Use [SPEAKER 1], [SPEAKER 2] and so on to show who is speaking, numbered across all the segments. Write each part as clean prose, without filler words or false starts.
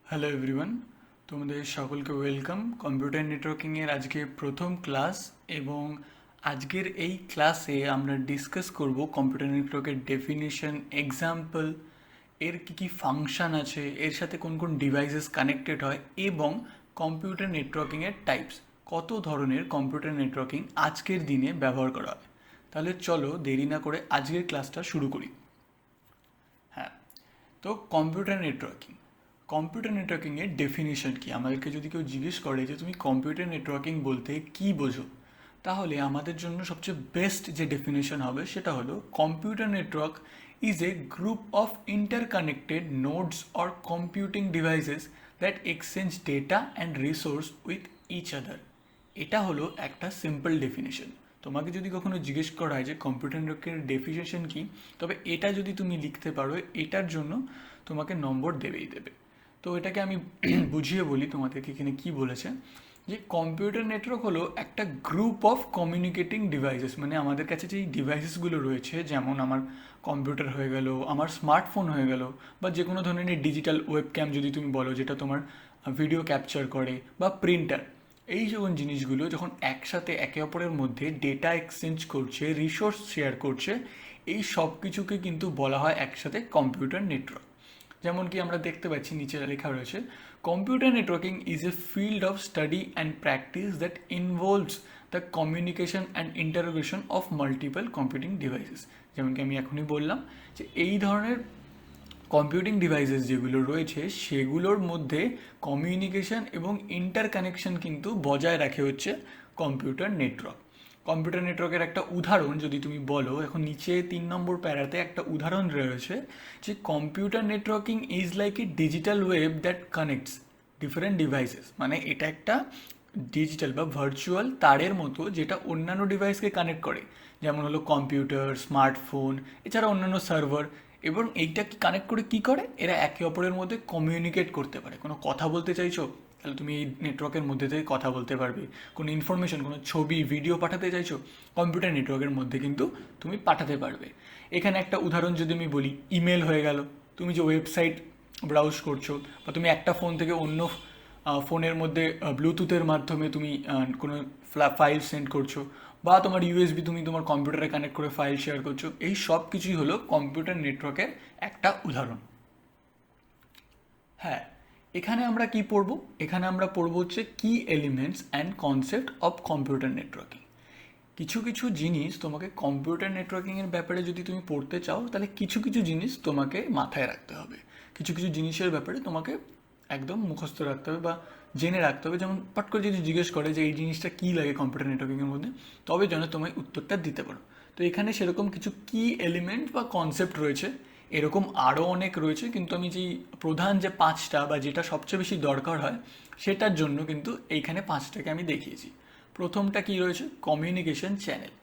[SPEAKER 1] Hello everyone, তোমাদের সকলকে welcome computer নেটওয়ার্কিংয়ের আজকে প্রথম ক্লাস। এবং আজকের এই ক্লাসে আমরা ডিসকাস করব কম্পিউটার নেটওয়ার্কের ডেফিনিশন, এক্সাম্পল, এর কী কী ফাংশন আছে, এর সাথে কোন কোন ডিভাইসেস কানেক্টেড হয় এবং কম্পিউটার নেটওয়ার্কিংয়ের টাইপস, কত ধরনের কম্পিউটার নেটওয়ার্কিং আজকের দিনে ব্যবহার করা হয়। তাহলে চলো দেরি না করে আজকের ক্লাসটা শুরু করি। হ্যাঁ, তো কম্পিউটার নেটওয়ার্কিংয়ের ডেফিনিশন কি? আমাদেরকে যদি কেউ জিজ্ঞেস করে যে তুমি কম্পিউটার নেটওয়ার্কিং বলতে কি বোঝো, তাহলে আমাদের জন্য সবচেয়ে বেস্ট যে ডেফিনেশন হবে সেটা হলো computer network is a group of interconnected nodes or computing devices that exchange data and resource with each other. এটা হলো একটা সিম্পল ডেফিনেশন। তোমাকে যদি কখনো জিজ্ঞেস করা হয় যে কম্পিউটার নেটওয়ার্কের ডেফিনেশন কি, তবে এটা যদি তুমি লিখতে পারো এটার জন্য তোমাকে নম্বর দেবেই দেবে। তো এটাকে আমি বুঝিয়ে বলি তোমাদেরকে এখানে কি বলেছে, যে কম্পিউটার নেটওয়ার্ক হলো একটা গ্রুপ অফ কমিউনিকেটিং ডিভাইসেস। মানে আমাদের কাছে যেই ডিভাইসেসগুলো রয়েছে, যেমন আমার কম্পিউটার হয়ে গেল, আমার স্মার্টফোন হয়ে গেল, বা যে কোনো ধরনের ডিজিটাল ওয়েবক্যাম যদি তুমি বলো যেটা তোমার ভিডিও ক্যাপচার করে, বা প্রিন্টার, এই যখন জিনিসগুলো যখন একসাথে একে অপরের মধ্যে ডেটা এক্সচেঞ্জ করছে, রিসোর্স শেয়ার করছে, এই সব কিছুকে কিন্তু বলা হয় একসাথে কম্পিউটার নেটওয়ার্ক। যেমন কি আমরা দেখতে পাচ্ছি নিচে লেখা রয়েছে, computer networking is a field of study and practice that involves the communication and interrogation of multiple computing devices. যেমন কি আমি এখনই বললাম যে এই ধরনের কম্পিউটিং ডিভাইসেস যেগুলো রয়েছে সেগুলোর মধ্যে কমিউনিকেশন এবং ইন্টারকানেকশন কিন্তু বজায় রাখে হচ্ছে কম্পিউটার নেটওয়ার্ক। কম্পিউটার নেটওয়ার্কের একটা উদাহরণ যদি তুমি বলো, এখন নিচে 3 নম্বর প্যারাতে একটা উদাহরণ রয়েছে যে computer networking is like a digital web that connects different devices. মানে এটা একটা ডিজিটাল বা ভার্চুয়াল তারের মতো যেটা অন্যান্য ডিভাইসকে কানেক্ট করে, যেমন হলো কম্পিউটার, স্মার্টফোন, এছাড়া অন্যান্য সার্ভার। এবং এইটা কি কানেক্ট করে কি করে, এরা একে অপরের মধ্যে কমিউনিকেট করতে পারে। কোনো কথা বলতে চাইছো, তাহলে তুমি এই নেটওয়ার্কের মধ্যে থেকে কথা বলতে পারবে। কোনো ইনফরমেশন, কোনো ছবি, ভিডিও পাঠাতে চাইছো, কম্পিউটার নেটওয়ার্কের মধ্যে কিন্তু তুমি পাঠাতে পারবে। এখানে একটা উদাহরণ যদি আমি বলি, ইমেল হয়ে গেল। তুমি যে ওয়েবসাইট ব্রাউজ করছো, বা তুমি একটা ফোন থেকে অন্য ফোনের মধ্যে ব্লুটুথের মাধ্যমে তুমি কোনো ফাইল সেন্ড করছো, বা তোমার ইউএসবি তুমি তোমার কম্পিউটারে কানেক্ট করে ফাইল শেয়ার করছো, এই সব কিছুই হলো কম্পিউটার নেটওয়ার্কের একটা উদাহরণ। হ্যাঁ, এখানে আমরা কি পড়ব? এখানে আমরা পড়ব হচ্ছে কি elements and concept of computer networking. কিছু কিছু জিনিস তোমাকে কম্পিউটার নেটওয়ার্কিংয়ের ব্যাপারে যদি তুমি পড়তে চাও, তাহলে কিছু কিছু জিনিস তোমাকে মাথায় রাখতে হবে। কিছু কিছু জিনিসের ব্যাপারে তোমাকে একদম মুখস্থ রাখতে হবে বা জেনে রাখতে হবে। যেমন পট করে যদি জিজ্ঞেস করে যে এই জিনিসটা কী লাগে কম্পিউটার নেটওয়ার্কিংয়ের মধ্যে, তবে যেন তোমায় উত্তরটা দিতে পারো। তো এখানে সেরকম কিছু কি এলিমেন্ট বা কনসেপ্ট রয়েছে, এরকম আরও অনেক রয়েছে, কিন্তু আমি যেই প্রধান যে 5টা বা যেটা সবচেয়ে বেশি দরকার হয় সেটার জন্য কিন্তু এইখানে 5টাকে আমি দেখিয়েছি। প্রথমটা কি রয়েছে? Communication channel.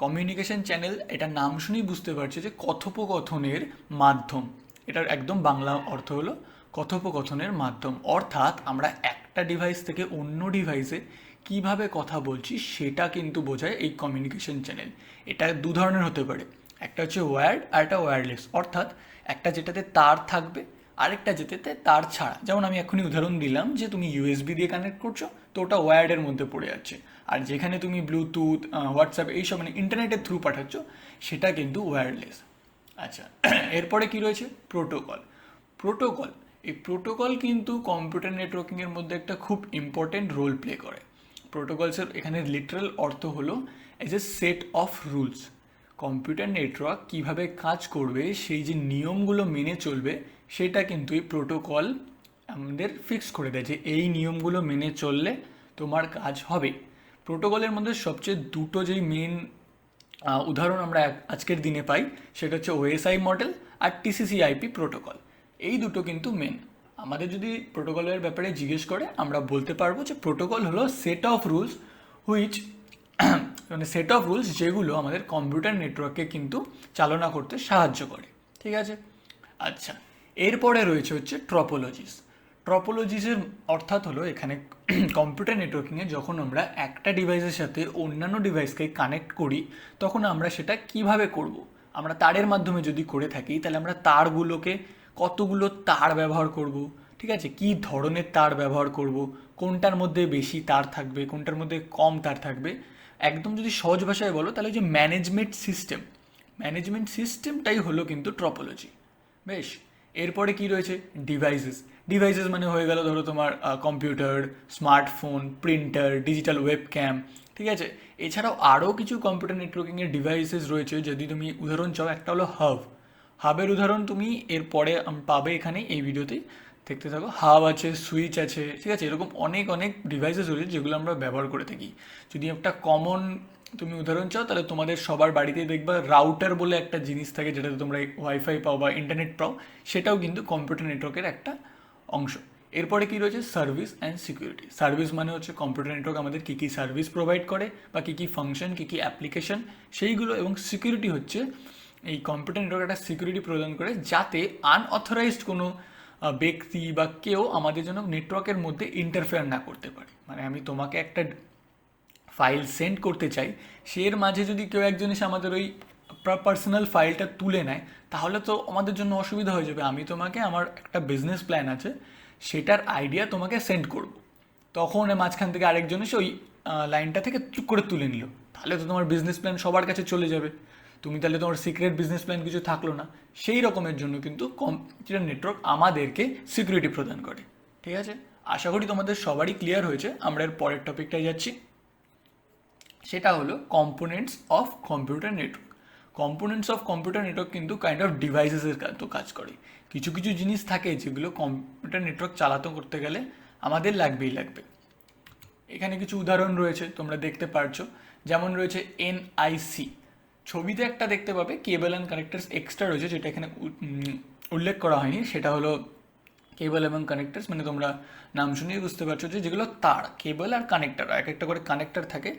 [SPEAKER 1] কমিউনিকেশন চ্যানেল, এটা নাম শুনেই বুঝতে পারছে যে কথোপকথনের মাধ্যম। এটার একদম বাংলা অর্থ হলো কথোপকথনের মাধ্যম। অর্থাৎ আমরা একটা ডিভাইস থেকে অন্য ডিভাইসে কিভাবে কথা বলছি সেটা কিন্তু বোঝায় এই কমিউনিকেশন চ্যানেল। এটা দু ধরনের হতে পারে, একটা হচ্ছে ওয়্যার্ড আর একটা ওয়্যারলেস। অর্থাৎ একটা যেটাতে তার থাকবে, আরেকটা যেটাতে তার ছাড়া। যেমন আমি এখনই উদাহরণ দিলাম যে তুমি ইউএসবি দিয়ে কানেক্ট করছো, তো ওটা ওয়্যার্ডের মধ্যে পড়ে যাচ্ছে। আর যেখানে তুমি ব্লুটুথ, হোয়াটসঅ্যাপ এইসব মানে ইন্টারনেটের থ্রু পাঠাচ্ছ, সেটা কিন্তু ওয়্যারলেস। আচ্ছা, এরপরে কি রয়েছে? প্রোটোকল। প্রোটোকল, এই প্রোটোকল কিন্তু কম্পিউটার নেটওয়ার্কিংয়ের মধ্যে একটা খুব ইম্পর্টেন্ট রোল প্লে করে। প্রোটোকলসের এখানে লিটারাল অর্থ হলো as a set of rules. Computer network কীভাবে কাজ করবে, সেই যে নিয়মগুলো মেনে চলবে, সেটা কিন্তু এই প্রোটোকল আমাদের ফিক্স করে দেয় যে এই নিয়মগুলো মেনে চললে তোমার কাজ হবে। প্রোটোকলের মধ্যে সবচেয়ে দুটো যেই মেন উদাহরণ আমরা আজকের দিনে পাই, সেটা হচ্ছে ওএসআই মডেল আর টিসিসি আইপি প্রোটোকল। এই দুটো কিন্তু মেন। আমাদের যদি প্রোটোকলের ব্যাপারে জিজ্ঞেস করে, আমরা বলতে পারবো যে প্রোটোকল হলো সেট অফ রুলস হুইচ মানে সেট অফ রুলস যেগুলো আমাদের কম্পিউটার নেটওয়ার্ককে কিন্তু চালনা করতে সাহায্য করে। ঠিক আছে? আচ্ছা, এরপরে রয়েছে হচ্ছে ট্রপোলজিস। ট্রপোলজিসের অর্থাৎ হলো এখানে কম্পিউটার নেটওয়ার্কিংয়ে যখন আমরা একটা ডিভাইসের সাথে অন্যান্য ডিভাইসকে কানেক্ট করি, তখন আমরা সেটা কিভাবে করব। আমরা তারের মাধ্যমে যদি করে থাকি, তাহলে আমরা তারগুলোকে কতগুলো তার ব্যবহার করব, ঠিক আছে, কী ধরনের তার ব্যবহার করব, কোনটার মধ্যে বেশি তার থাকবে, কোনটার মধ্যে কম তার থাকবে। একদম যদি সহজ ভাষায় বলো তাহলে যে ম্যানেজমেন্ট সিস্টেমটাই হলো কিন্তু ট্রপোলজি। বেশ, এরপরে কি রয়েছে? ডিভাইসেস মানে হয়ে গেল ধরো তোমার computer, smartphone, printer, digital webcam. ঠিক আছে, এছাড়াও আরও কিছু কম্পিউটার নেটওয়ার্কিংয়ের ডিভাইসেস রয়েছে। যদি তুমি উদাহরণ চাও, একটা হলো হাবের উদাহরণ তুমি এরপরে পাবে এখানে এই ভিডিওতেই, দেখতে থাকো। হাব আছে, সুইচ আছে, ঠিক আছে, এরকম অনেক অনেক ডিভাইসেস রয়েছে যেগুলো আমরা ব্যবহার করে থাকি। যদি একটা কমন তুমি উদাহরণ চাও তাহলে তোমাদের সবার বাড়িতেই দেখবা রাউটার বলে একটা জিনিস থাকে, যেটাতে তোমরা ওয়াইফাই পাও বা ইন্টারনেট পাও, সেটাও কিন্তু কম্পিউটার নেটওয়ার্কের একটা অংশ। এরপরে কি রয়েছে? Service and security. সার্ভিস মানে হচ্ছে কম্পিউটার নেটওয়ার্ক আমাদের কী কী সার্ভিস প্রোভাইড করে বা কী কী ফাংশন, কী কী অ্যাপ্লিকেশন, সেইগুলো। এবং সিকিউরিটি হচ্ছে এই কম্পিউটার নেটওয়ার্ক একটা সিকিউরিটি প্রদান করে, যাতে আনঅথরাইজড কোনো ব্যক্তি বা কেউ আমাদের জন্য নেটওয়ার্কের মধ্যে ইন্টারফেয়ার না করতে পারে। মানে আমি তোমাকে একটা ফাইল সেন্ড করতে চাই, সের মাঝে যদি কেউ একজন এসে আমাদের ওই পার্সোনাল ফাইলটা তুলে নেয়, তাহলে তো আমাদের জন্য অসুবিধা হয়ে যাবে। আমি তোমাকে আমার একটা বিজনেস প্ল্যান আছে, সেটার আইডিয়া তোমাকে সেন্ড করব, তখন মাঝখান থেকে আরেকজন এসে ওই লাইনটা থেকে চুপ করে তুলে নিল, তাহলে তো তোমার বিজনেস প্ল্যান সবার কাছে চলে যাবে, তুমি তাহলে তোমার সিক্রেট বিজনেস প্ল্যান কিছু থাকলো না। সেই রকমের জন্য কিন্তু কম্পিউটার নেটওয়ার্ক আমাদেরকে সিকিউরিটি প্রদান করে। ঠিক আছে, আশা করি তোমাদের সবারই ক্লিয়ার হয়েছে। আমরা এর পরের টপিকটায় যাচ্ছি, সেটা হলো components of computer network. Components of computer network কিন্তু কাইন্ড অফ ডিভাইসেসের তো কাজ করে। কিছু কিছু জিনিস থাকে যেগুলো কম্পিউটার নেটওয়ার্ক চালাতে করতে গেলে আমাদের লাগবেই লাগবে। এখানে কিছু উদাহরণ রয়েছে, তোমরা দেখতে পারছো। যেমন রয়েছে এনআইসি, ছবিতে একটা দেখতে পাবে কেবল অ্যান্ড কানেক্টার্স এক্সট্রা রয়েছে, যেটা এখানে উল্লেখ করা হয়নি। সেটা হলো কেবল এবং কানেক্টার্স, মানে তোমরা নাম শুনেই বুঝতে পারছো যে যেগুলো তার, কেবল আর কানেক্টার, এক একটা করে কানেক্টার থাকে।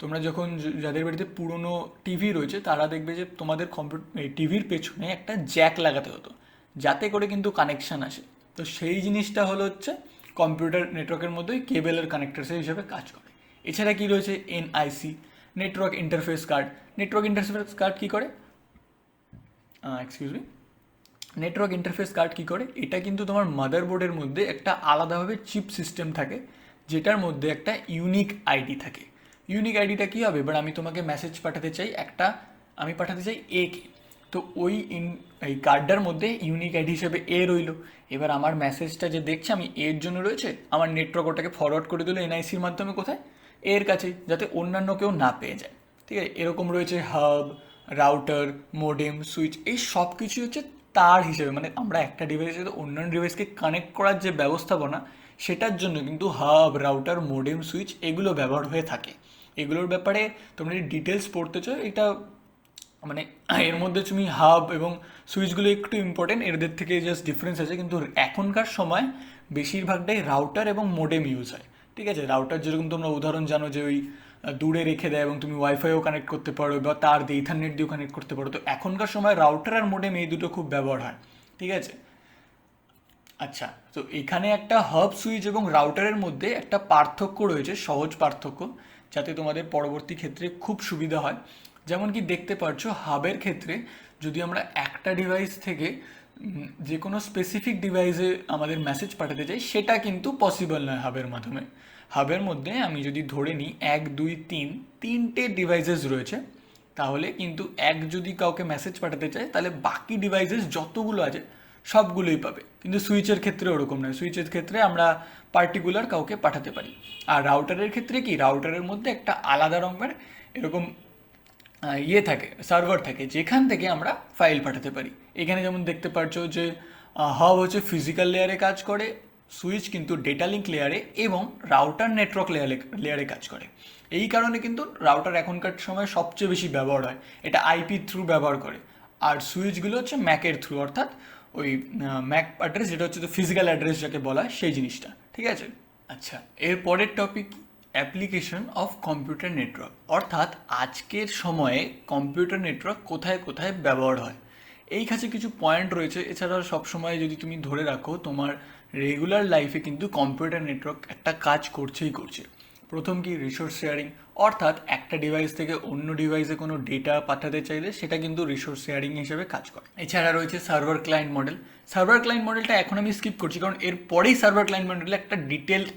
[SPEAKER 1] তোমরা যখন যাদের বাড়িতে পুরনো টিভি রয়েছে তারা দেখবে যে তোমাদের টিভির পেছনে একটা জ্যাক লাগাতে হতো, যাতে করে কিন্তু কানেকশান আসে। তো সেই জিনিসটা হলো হচ্ছে কম্পিউটার নেটওয়ার্কের মধ্যে কেবল আর কানেক্টার্সের হিসেবে কাজ করে। এছাড়া কি রয়েছে? NIC, network interface card. Network interface card কী করে? নেটওয়ার্ক ইন্টারফেস কার্ড কী করে? এটা কিন্তু তোমার মাদারবোর্ডের মধ্যে একটা আলাদাভাবে চিপ সিস্টেম থাকে, যেটার মধ্যে একটা ইউনিক আইডি থাকে। ইউনিক আইডিটা কী হবে? এবার আমি তোমাকে মেসেজ পাঠাতে চাই, আমি পাঠাতে চাই এ কে, তো এই কার্ডটার মধ্যে ইউনিক আইডি হিসেবে এ রইলো। এবার আমার মেসেজটা যে দেখছে আমি এর জন্য রয়েছে, আমার নেটওয়ার্ক ওটাকে ফরওয়ার্ড করে দিল এনআইসির মাধ্যমে, কোথায়? এর কাছে, যাতে অন্যান্য কেউ না পেয়ে যায়। ঠিক আছে, এরকম রয়েছে হাব, রাউটার, মোডেম, সুইচ, এই সব কিছু হচ্ছে তার হিসেবে, মানে আমরা একটা ডিভাইসের সাথে অন্যান্য ডিভাইসকে কানেক্ট করার যে ব্যবস্থাপনা, সেটার জন্য কিন্তু হাব, রাউটার, মোডেম, সুইচ এগুলো ব্যবহার হয়ে থাকে। এগুলোর ব্যাপারে তোমরা যদি ডিটেলস পড়তে চাও, এটা মানে এর মধ্যে তুমি হাব এবং সুইচগুলো একটু ইম্পর্টেন্ট, এদের থেকে জাস্ট ডিফারেন্স আছে। কিন্তু এখনকার সময় বেশিরভাগটাই রাউটার এবং মোডেম ইউজ হয়। ঠিক আছে, রাউটার যেরকম তোমরা উদাহরণ জানো যে ওই দূরে রেখে দেয় এবং তুমি ওয়াইফাইও কানেক্ট করতে পারো বা তার দিয়ে ইথারনেট দিয়েও কানেক্ট করতে পারো। তো এখনকার সময় রাউটার আর মোডেম এই দুটো খুব ব্যবহার হয়। ঠিক আছে, আচ্ছা, তো এখানে একটা হাব, সুইচ এবং রাউটারের মধ্যে একটা পার্থক্য রয়েছে, সহজ পার্থক্য, যাতে তোমাদের পরবর্তী ক্ষেত্রে খুব সুবিধা হয়। যেমন কি দেখতে পারছো, হাবের ক্ষেত্রে যদি আমরা একটা ডিভাইস থেকে যে কোনো স্পেসিফিক ডিভাইসে আমাদের মেসেজ পাঠাতে চাই, সেটা কিন্তু পসিবল নয় হাবের মাধ্যমে। হাবের মধ্যে আমি যদি ধরে নিই 1, 2, 3 তিনটে ডিভাইসেস রয়েছে, তাহলে কিন্তু যদি কাউকে মেসেজ পাঠাতে চায়, তাহলে বাকি ডিভাইসেস যতগুলো আছে সবগুলোই পাবে। কিন্তু সুইচের ক্ষেত্রে ওরকম নয়, সুইচের ক্ষেত্রে আমরা পার্টিকুলার কাউকে পাঠাতে পারি। আর রাউটারের ক্ষেত্রে কি, রাউটারের মধ্যে একটা আলাদা রকমের এরকম থাকে, সার্ভার থাকে, যেখান থেকে আমরা ফাইল পাঠাতে পারি। এখানে যেমন দেখতে পারছো যে হাব হচ্ছে ফিজিক্যাল লেয়ারে কাজ করে, সুইচ কিন্তু ডেটা লিঙ্ক লেয়ারে, এবং রাউটার নেটওয়ার্ক লেয়ারে কাজ করে। এই কারণে কিন্তু রাউটার এখনকার সময় সবচেয়ে বেশি ব্যবহার হয়, এটা আইপি থ্রু ব্যবহার করে। আর সুইচগুলো হচ্ছে ম্যাকের থ্রু, অর্থাৎ ওই ম্যাক অ্যাড্রেস, যেটা হচ্ছে তো ফিজিক্যাল অ্যাড্রেস যাকে বলা হয়, সেই জিনিসটা। ঠিক আছে, আচ্ছা, এর পরের topic application of computer network, অর্থাৎ আজকের সময়ে কম্পিউটার নেটওয়ার্ক কোথায় কোথায় ব্যবহার হয়। এই কাছে কিছু পয়েন্ট রয়েছে। এছাড়াও সবসময় যদি তুমি ধরে রাখো, তোমার রেগুলার লাইফে কিন্তু কম্পিউটার নেটওয়ার্ক একটা কাজ করছেই করছে। প্রথম কি রিসোর্স শেয়ারিং, অর্থাৎ একটা ডিভাইস থেকে অন্য ডিভাইসে কোনো ডেটা পাঠাতে চাইলে সেটা কিন্তু রিসোর্স শেয়ারিং হিসেবে কাজ করে। এছাড়া রয়েছে server client model. Server client মডেলটা এখন আমি স্কিপ করছি, কারণ এর পরেই সার্ভার ক্লায়েন্ট মডেলে একটা ডিটেলড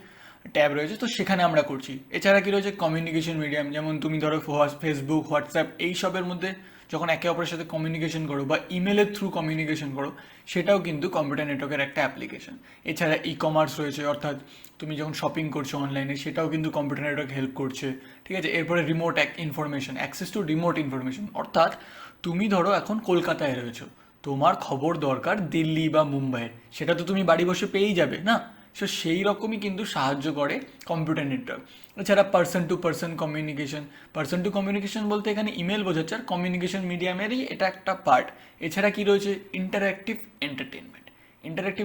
[SPEAKER 1] ট্যাব রয়েছে, তো সেখানে আমরা করছি। এছাড়া কি রয়েছে কমিউনিকেশন মিডিয়াম, যেমন তুমি ধরো ফেসবুক, হোয়াটসঅ্যাপ এইসবের মধ্যে যখন একে অপরের সাথে কমিউনিকেশন করো বা ইমেলের থ্রু কমিউনিকেশন করো, সেটাও কিন্তু কম্পিউটার নেটওয়ার্কের একটা অ্যাপ্লিকেশন। এছাড়া ই কমার্স রয়েছে, অর্থাৎ তুমি যখন শপিং করছো অনলাইনে সেটাও কিন্তু কম্পিউটার নেটওয়ার্ক হেল্প করছে। ঠিক আছে, এরপরে remote information, access to remote information, অর্থাৎ তুমি ধরো এখন কলকাতায় রয়েছো, তোমার খবর দরকার দিল্লি বা মুম্বাইয়ের, সেটা তো তুমি বাড়ি বসে পেয়েই যাবে না। সো সেই রকমই কিন্তু সাহায্য করে কম্পিউটার নেটওয়ার্ক। এছাড়া পার্সন টু কমিউনিকেশন বলতে এখানে ইমেল বোঝাচ্ছে, আর কমিউনিকেশন মিডিয়ামেরই এটা একটা পার্ট। এছাড়া কি রয়েছে ইন্টারঅ্যাক্টিভ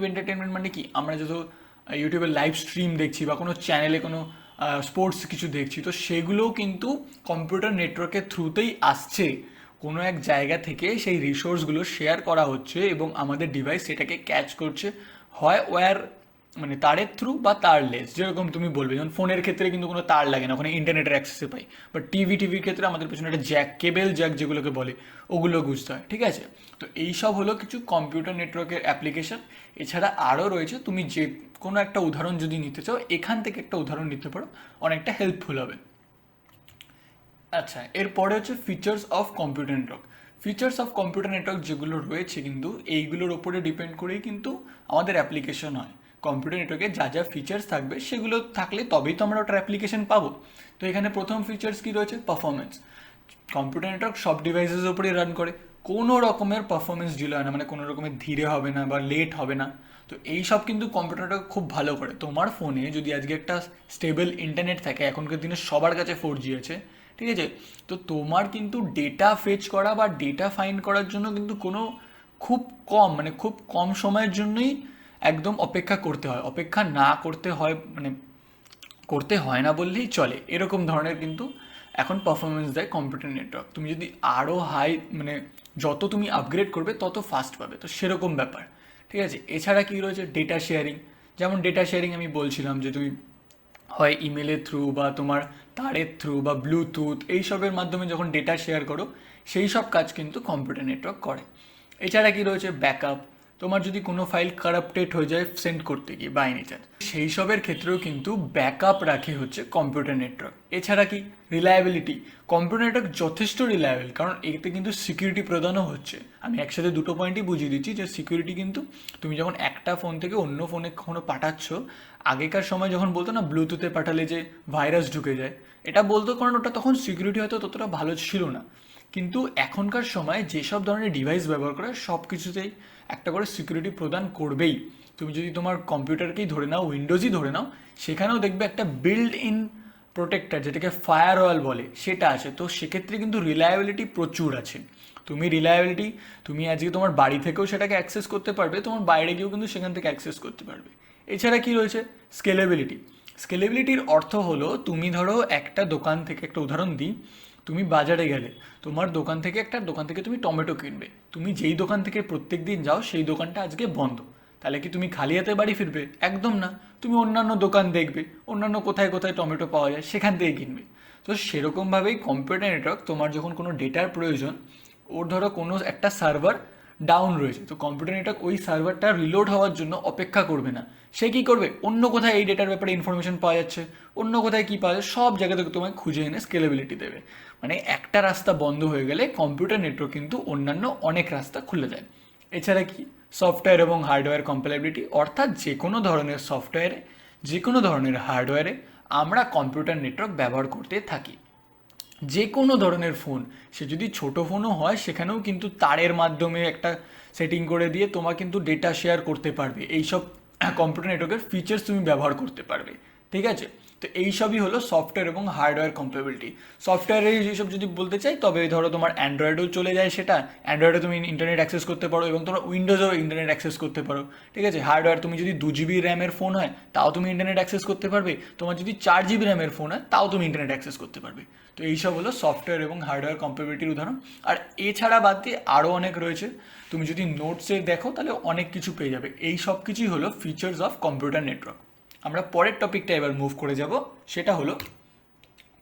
[SPEAKER 1] এন্টারটেনমেন্ট মানে কি, আমরা যত ইউটিউবে লাইভ স্ট্রিম দেখছি বা কোনো চ্যানেলে কোনো স্পোর্টস কিছু দেখছি, তো সেগুলোও কিন্তু কম্পিউটার নেটওয়ার্কের থ্রুতেই আসছে। কোনো এক জায়গা থেকে সেই রিসোর্সগুলো শেয়ার করা হচ্ছে এবং আমাদের ডিভাইস সেটাকে ক্যাচ করছে, হয় ওয়্যার মানে তারের থ্রু বা তারলেস, যেরকম তুমি বলবে। যেমন ফোনের ক্ষেত্রে কিন্তু কোনো তার লাগে না, ওখানে ইন্টারনেটের অ্যাক্সেসে পাই, বাট টিভির ক্ষেত্রে আমাদের পেছনে একটা কেবল জ্যাক যেগুলোকে বলে, ওগুলো বুঝতে হয়। ঠিক আছে, তো এইসব হলো কিছু কম্পিউটার নেটওয়ার্কের অ্যাপ্লিকেশন। এছাড়া আরও রয়েছে, তুমি যে কোনো একটা উদাহরণ যদি নিতে চাও, এখান থেকে একটা উদাহরণ নিতে পারো, অনেকটা হেল্পফুল হবে। আচ্ছা, এরপরে হচ্ছে ফিচার্স অফ কম্পিউটার নেটওয়ার্ক যেগুলো রয়েছে, কিন্তু এইগুলোর ওপরে ডিপেন্ড করেই কিন্তু আমাদের অ্যাপ্লিকেশন হয়। কম্পিউটার নেটওয়ার্কে যা যা ফিচার্স থাকবে সেগুলো থাকলে তবেই তো আমরা ওটার অ্যাপ্লিকেশন পাবো। তো এখানে প্রথম ফিচার্স কি রয়েছে, পারফরমেন্স। কম্পিউটার নেটওয়ার্ক সব ডিভাইসের উপরেই রান করে, কোনো রকমের পারফরমেন্স ডিলে হয় না, মানে কোনো রকমের ধীরে হবে না বা লেট হবে না। তো এই সব কিন্তু কম্পিউটারটা খুব ভালো করে। তোমার ফোনে যদি আজকে একটা স্টেবল ইন্টারনেট থাকে, এখনকার দিনে সবার কাছে 4G আছে, ঠিক আছে, তো তোমার কিন্তু ডেটা ফেচ করা বা ডেটা ফাইন্ড করার জন্য কিন্তু কোনো খুব কম সময়ের জন্যই একদম অপেক্ষা করতে হয়, অপেক্ষা না করতে হয়, মানে করতে হয় না বললেই চলে, এরকম ধরনের কিন্তু এখন পারফরমেন্স দেয় কম্পিউটার নেটওয়ার্ক। তুমি যদি আরও হাই মানে যত তুমি আপগ্রেড করবে তত ফাস্ট পাবে, তো সেরকম ব্যাপার। ঠিক আছে, এছাড়া কী রয়েছে ডেটা শেয়ারিং। যেমন ডেটা শেয়ারিং আমি বলছিলাম যে তুমি হয় ইমেলের থ্রু বা তোমার তারের থ্রু বা ব্লুটুথ এইসবের মাধ্যমে যখন ডেটা শেয়ার করো, সেই সব কাজ কিন্তু কম্পিউটার নেটওয়ার্ক করে। এছাড়া কি রয়েছে ব্যাকআপ। তোমার যদি কোনো ফাইল কারাপ্টেড হয়ে যায় সেন্ড করতে গিয়ে বাই নেচার, সেই সবের ক্ষেত্রেও কিন্তু ব্যাকআপ রাখে হচ্ছে কম্পিউটার নেটওয়ার্ক। এছাড়া কি রিলায়েবিলিটি, কম্পিউটার নেটওয়ার্ক যথেষ্ট রিলায়েবল, কারণ এতে কিন্তু সিকিউরিটি প্রদানও হচ্ছে। আমি একসাথে দুটো পয়েন্টই বুঝিয়ে দিচ্ছি যে সিকিউরিটি কিন্তু তুমি যখন একটা ফোন থেকে অন্য ফোনে কখনো পাঠাচ্ছ, আগেকার সময় যখন বলতো না ব্লুটুথে পাঠালে যে ভাইরাস ঢুকে যায়, এটা বলতো কারণ ওটা তখন সিকিউরিটি হয়তো ততটা ভালো ছিল না। কিন্তু এখনকার সময় যেসব ধরনের ডিভাইস ব্যবহার করে সব কিছুতেই একটা করে সিকিউরিটি প্রদান করবেই। তুমি যদি তোমার কম্পিউটারকেই ধরে নাও, উইন্ডোজই ধরে নাও, সেখানেও দেখবে একটা বিল্ড ইন প্রোটেক্টর, যেটাকে ফায়ারওয়াল বলে, সেটা আছে। তো সেক্ষেত্রে কিন্তু রিলায়েবিলিটি প্রচুর আছে। তুমি আজকে তোমার বাড়ি থেকেও সেটাকে অ্যাক্সেস করতে পারবে, তোমার বাইরে গিয়েও কিন্তু সেখান থেকে অ্যাক্সেস করতে পারবে। এছাড়া কি রয়েছে স্কেলেবিলিটির অর্থ হলো, তুমি ধরো একটা দোকান থেকে, একটা উদাহরণ দিই, তুমি বাজারে গেলে, তোমার একটা দোকান থেকে তুমি টমেটো কিনবে, তুমি যেই দোকান থেকে প্রত্যেক দিন যাও সেই দোকানটা আজকে বন্ধ, তাহলে কি তুমি খালি হাতে বাড়ি ফিরবে? একদম না, তুমি অন্যান্য দোকান দেখবে, অন্যান্য কোথায় কোথায় টমেটো পাওয়া যায় সেখান থেকে কিনবে। তো সেরকমভাবেই কম্পিউটার নেটওয়ার্ক, তোমার যখন কোনো ডেটার প্রয়োজন, ওর ধরো কোনো একটা সার্ভার ডাউন রয়েছে, তো কম্পিউটার নেটওয়ার্ক ওই সার্ভারটা রিলোড হওয়ার জন্য অপেক্ষা করবে না। সে কী করবে, অন্য কোথায় এই ডেটার ব্যাপারে ইনফরমেশন পাওয়া যাচ্ছে, অন্য কোথায় কী পাওয়া যায়, সব জায়গা থেকে তোমায় খুঁজে এনে স্কেলেবিলিটি দেবে। মানে একটা রাস্তা বন্ধ হয়ে গেলে কম্পিউটার নেটওয়ার্ক কিন্তু অন্যান্য অনেক রাস্তা খুলে যায়। এছাড়া কি সফটওয়্যার এবং হার্ডওয়্যার কম্প্যাটিবিলিটি, অর্থাৎ যে কোনো ধরনের সফটওয়্যারে, যে কোনো ধরনের হার্ডওয়্যারে আমরা কম্পিউটার নেটওয়ার্ক ব্যবহার করতে থাকি। যে কোনো ধরনের ফোন, সে যদি ছোটো ফোনও হয়, সেখানেও কিন্তু তারের মাধ্যমে একটা সেটিং করে দিয়ে তোমার কিন্তু ডেটা শেয়ার করতে পারবে, এইসব কম্পিউটার নেটওয়ার্কের ফিচার্স তুমি ব্যবহার করতে পারবে। ঠিক আছে, তো এইসবই হলো সফটওয়্যার এবং হার্ডওয়্যার কম্প্যাটিবিলিটি। সফটওয়্যারে এইসব যদি বলতে চাই, তবে ধরো তোমার অ্যান্ড্রয়েডেও চলে যায়, সেটা অ্যান্ড্রয়েডে তুমি ইন্টারনেট অ্যাক্সেস করতে পারো এবং তোমার উইন্ডোজেও ইন্টারনেট অ্যাক্সেস করতে পারো। ঠিক আছে, হার্ডওয়্যার তুমি যদি 2GB র্যামের ফোন হয় তাও তুমি ইন্টারনেট অ্যাক্সেস করতে পারবে, তোমার যদি 4GB র্যামের ফোন হয় তাও তুমি ইন্টারনেট অ্যাক্সেস করতে পারবে। তো এইসব হলো সফটওয়্যার এবং হার্ডওয়্যার কম্প্যাটিবিলিটির উদাহরণ। আর এছাড়া বাদ দিয়ে আরও অনেক রয়েছে, তুমি যদি নোটসে দেখো তাহলে অনেক কিছু পেয়ে যাবে। এই সব কিছুই হলো ফিচার্স অফ কম্পিউটার নেটওয়ার্ক। আমরা পরের টপিকটা এবার মুভ করে যাব, সেটা হলো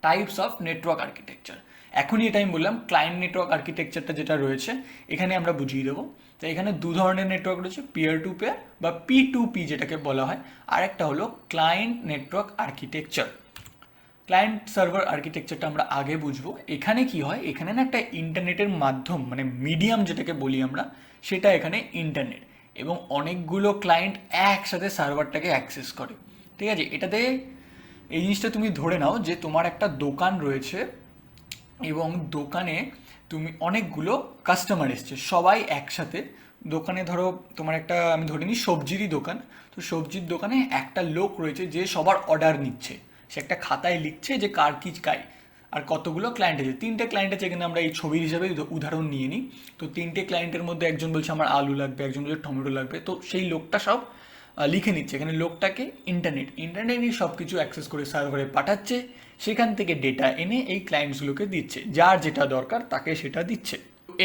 [SPEAKER 1] টাইপস অফ নেটওয়ার্ক আর্কিটেকচার। এখনই এটা আমি বললাম ক্লায়েন্ট নেটওয়ার্ক আর্কিটেকচারটা যেটা রয়েছে এখানে আমরা বুঝিয়ে দেবো। তো এখানে দু ধরনের নেটওয়ার্ক রয়েছে, পিয়ার টু পেয়ার বা P2P যেটাকে বলা হয়, আর একটা হলো client network architecture. Client server আর্কিটেকচারটা আমরা আগে বুঝবো। এখানে কি হয়, এখানে না একটা ইন্টারনেটের মাধ্যম মানে মিডিয়াম যেটাকে বলি আমরা, সেটা এখানে ইন্টারনেট, এবং অনেকগুলো ক্লায়েন্ট একসাথে সার্ভারটাকে অ্যাক্সেস করে। ঠিক আছে, এটাতে এই জিনিসটা তুমি ধরে নাও যে তোমার একটা দোকান রয়েছে এবং দোকানে তুমি অনেকগুলো কাস্টমার এসছে সবাই একসাথে। দোকানে ধরো তোমার একটা, আমি ধরে নিই সবজিরই দোকান, তো সবজির দোকানে একটা লোক রয়েছে যে সবার অর্ডার নিচ্ছে, সে একটা খাতায় লিখছে যে কার কি চাই, আর কতগুলো ক্লায়েন্ট আছে, 3টে ক্লায়েন্ট আছে এখানে, আমরা এই ছবির হিসাবে উদাহরণ নিয়ে নিই। তো 3টে ক্লায়েন্টের মধ্যে একজন বলছে আমার আলু লাগবে, একজন বলছে টমেটো লাগবে, তো সেই লোকটা সব লিখে নিচ্ছে এখানে। লোকটাকে ইন্টারনেটই সব কিছু অ্যাক্সেস করে সার্ভারে পাঠাচ্ছে, সেখান থেকে ডেটা এনে এই ক্লায়েন্টসগুলোকে দিচ্ছে, যার যেটা দরকার তাকে সেটা দিচ্ছে।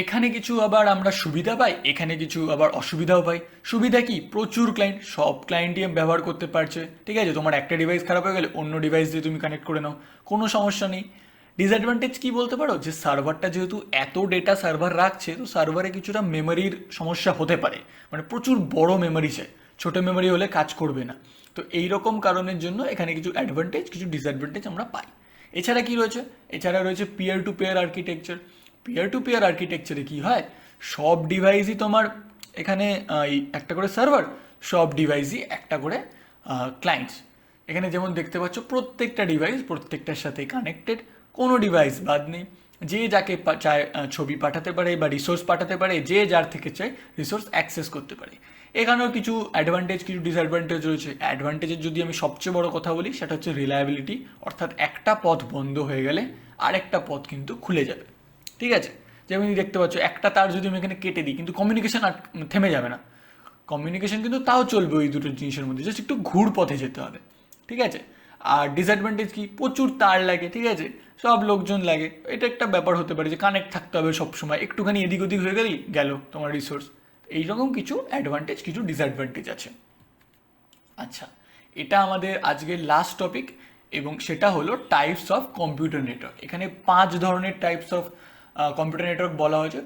[SPEAKER 1] এখানে কিছু আবার আমরা সুবিধা পাই, এখানে কিছু আবার অসুবিধাও পাই। সুবিধা কি, প্রচুর ক্লায়েন্ট, সব ক্লায়েন্টই ব্যবহার করতে পারছে। ঠিক আছে, তোমার একটা ডিভাইস খারাপ হয়ে গেলে অন্য ডিভাইস দিয়ে তুমি কানেক্ট করে নাও, কোনো সমস্যা নেই। ডিসঅ্যাডভান্টেজ কি বলতে পারো, যে সার্ভারটা যেহেতু এত ডেটা সার্ভার রাখছে, তো সার্ভারে কিছুটা মেমোরির সমস্যা হতে পারে, মানে প্রচুর বড় মেমোরি চাই, ছোটো মেমোরি হলে কাজ করবে না। তো এই রকম কারণের জন্য এখানে কিছু অ্যাডভান্টেজ কিছু ডিসঅ্যাডভান্টেজ আমরা পাই। এছাড়া কি রয়েছে, এছাড়া রয়েছে peer to peer architecture. Peer to peer আর্কিটেকচারে কী হয়, সব ডিভাইসই তোমার এখানে এই একটা করে সার্ভার, সব ডিভাইসই একটা করে ক্লায়েন্টস। এখানে যেমন দেখতে পাচ্ছ প্রত্যেকটা ডিভাইস প্রত্যেকটার সাথে কানেক্টেড, কোনো ডিভাইস বাদ নেই। যে যাকে চায় ছবি পাঠাতে পারে বা রিসোর্স পাঠাতে পারে, যে যার থেকে চায় রিসোর্স অ্যাক্সেস করতে পারে। এখানেও কিছু অ্যাডভান্টেজ কিছু ডিসঅ্যাডভান্টেজ রয়েছে। অ্যাডভান্টেজের যদি আমি সবচেয়ে বড় কথা বলি, সেটা হচ্ছে রিলায়েবিলিটি, অর্থাৎ একটা পথ বন্ধ হয়ে গেলে আরেকটা পথ কিন্তু খুলে যাবে। ঠিক আছে, যেমন দেখতে পাচ্ছ একটা তার যদি আমি এখানে কেটে দিই, কিন্তু কমিউনিকেশন থেমে যাবে না, কমিউনিকেশন কিন্তু তাও চলবে ওই দুটো জিনিসের মধ্যে, জাস্ট একটু ঘুর পথে যেতে হবে। ঠিক আছে, আর ডিসঅ্যাডভান্টেজ কি, প্রচুর তার লাগে, ঠিক আছে, সব লোকজন লাগে, এটা একটা ব্যাপার হতে পারে যে কানেক্ট থাকতে হবে সবসময়, একটুখানি এদিক ওদিক হয়ে গেলেই গেল তোমার রিসোর্স। এইরকম কিছু অ্যাডভান্টেজ কিছু ডিসঅ্যাডভান্টেজ আছে। আচ্ছা, এটা আমাদের আজকের লাস্ট টপিক, এবং সেটা হলো টাইপস অফ কম্পিউটার নেটওয়ার্ক। এখানে 5 ধরনের টাইপস অফ কম্পিউটার নেটওয়ার্ক বলা হয়েছে।